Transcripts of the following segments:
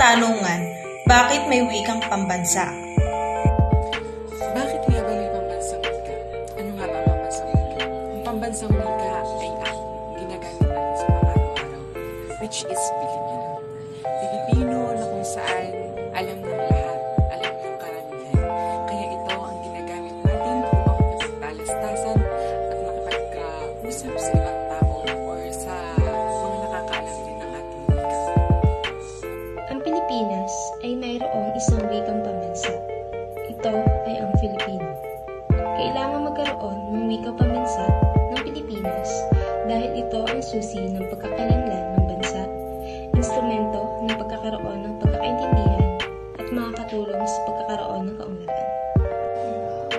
katanungan, bakit may wikang pambansa? Bakit nga ba may pambansang wika? Ano nga ba ang pambansang wika? Ang pambansang wika ay ang ginagamit natin sa pang-araw-araw, which is Filipino. Filipino na kung saan alam ng lahat, alam ng karamihan. Kaya ito ang ginagamit natin upang makipagtalastasan at makipag-usap sa ibang tao or sa mga nakakaalam din ng ating wika. Ang Pilipinas ay mayroong isang wikang pambansa. Ito ay ang Filipino. Kailangan magkaroon ng wikang pambansa ng Pilipinas dahil ito ang susi ng pagkakalanlan ng bansa, instrumento ng pagkakaroon ng pagkakaintindihan at makakatulong sa pagkakaroon ng kaunlaran.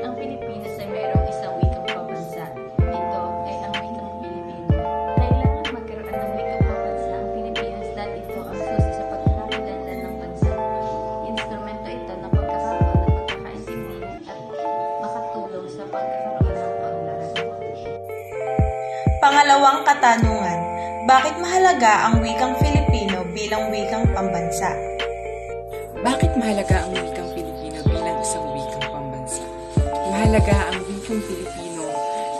Ang Pilipinas ay mayroong isang wikang pambansa. Ito ay ang wikang Pilipino. Kailangan magkaroon ng wikang pambansa ang Pilipinas dahil ito ang susi sa pagkakakilanlan ng bansa. Instrumento ito ng pagkakaroon ng pagkakaintindihan at makatulong sa pagkakaroon ng kaunlaran. Pangalawang katanungan, bakit mahalaga ang wikang Filipino bilang wikang pambansa? Bakit mahalaga ang wikang Pilipino bilang isang wikang pambansa? Mahalaga ang wikang Pilipino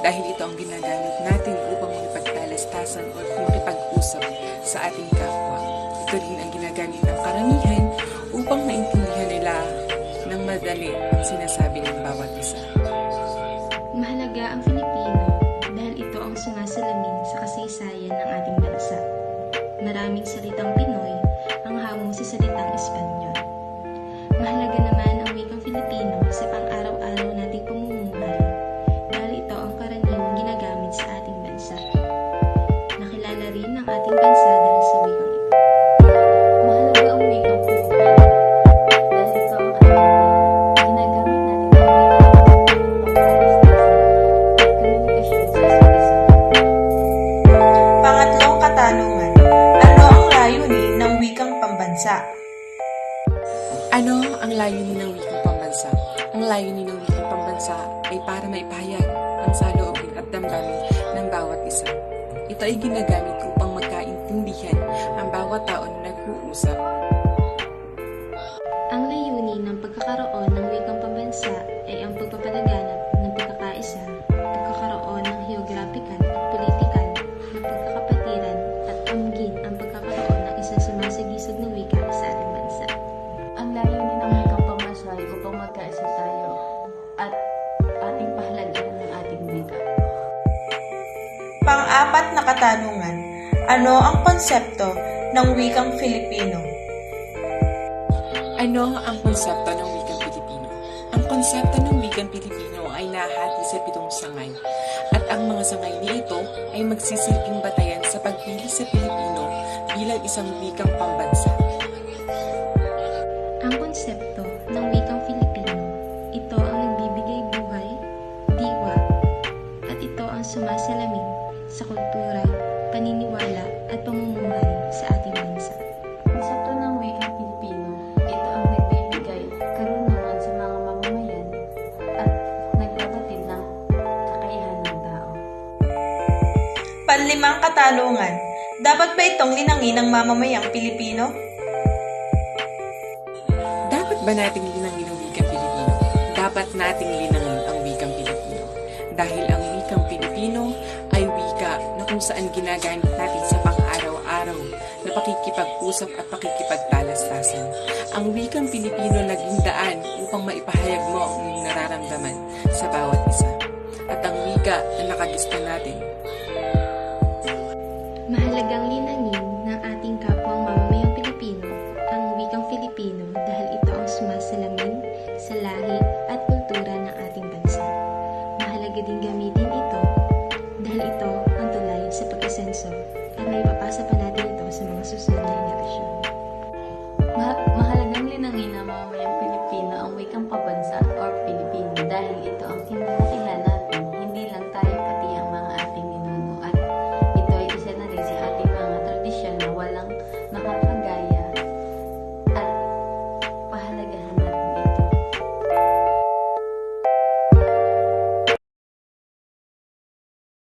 dahil ito ang ginagamit natin upang makipagtalastasan o makipag-usap sa ating kapwa. Ito rin ang ginagamit ng karamihan upang maintindihan nila ng madali ang sinasabi ng bawat isa. Mahalaga ang Filipino dahil ito ang sumasalamin sa kasaysayan ng ating bansa. Maraming salitang Pinoy ang hamon sa salitang Espanyol. Mahalaga naman ang wikang Filipino sa pang-araw-araw nating pamumuhay dahil ito ang karaniwang ginagamit sa ating bansa. Nakilala rin ang ating bansa dahil sa wikang ito. Mahalaga ang wikang Pilipino dahil ito ang ginagamit natin ang komunikasyon sa isa't isa. Pangatlong katanungan, ano ang layunin ng wikang pambansa? Ano ang layunin ng wikang pambansa? Ang layunin ng wikang pambansa ay para maipahayag ang saloobin at damdamin ng bawat isa. Ito ay ginagamit upang magkaintindihan ang bawat tao na nag-uusap. Ang layunin ng pagkakaroon ng wikang pambansa ay ang pagpapalaganap ng pagkakaisa, pagkakaroon ng geographical at politikal na pagkakapatiran at amgin ang pagkakaroon ng isang sumasagisag na wika sa ating bansa. Ang layunin ng wikang pambansa ay upang magkaisa tayo at ating pahalagahan ng ating wika. Pang-apat na katanungan, ano ang konsepto ng wikang Filipino? Ano ang konsepto ng wikang Pilipino? Ang konsepto ng wikang Pilipino ay nahati sa 7 sangay at ang mga sangay nito ay magsisilbing batayan sa pagpili sa Pilipino bilang isang wikang pambansa. Ang konsepto ng wikang Filipino, ito ang nagbibigay buhay, diwa, at ito ang sumasalamin sa kultura, paniniwala at pamumuhay sa ating bansa. Konsepto ng wikang Pilipino, ito ang nagbibigay karunungan sa mga mamamayan at nagbabatid ng kakayahan ng tao. Panlimang katanungan, dapat ba itong linangin ng mamamayang Pilipino? Dapat ba nating linangin ang wikang Pilipino? Dapat nating linangin ang wikang Pilipino. Dahil ang wikang Pilipino ay wika na kung saan ginagamit natin sa pang-araw-araw na pakikipag-usap at pakikipagtalastasan. Ang wikang Pilipino naging daan upang maipahayag mo ang iyong nararamdaman sa bawat isa. At ang wika na nakagusto natin. Mahalagang linangin ng ating kapwang mamamayang Pilipino ang wikang Filipino dahil ito ang sumasalamin sa lahi at kultura ng ating bansa. Mahalaga din gamitin ito dahil ito ang tulay sa pag-asenso at may papasa pa natin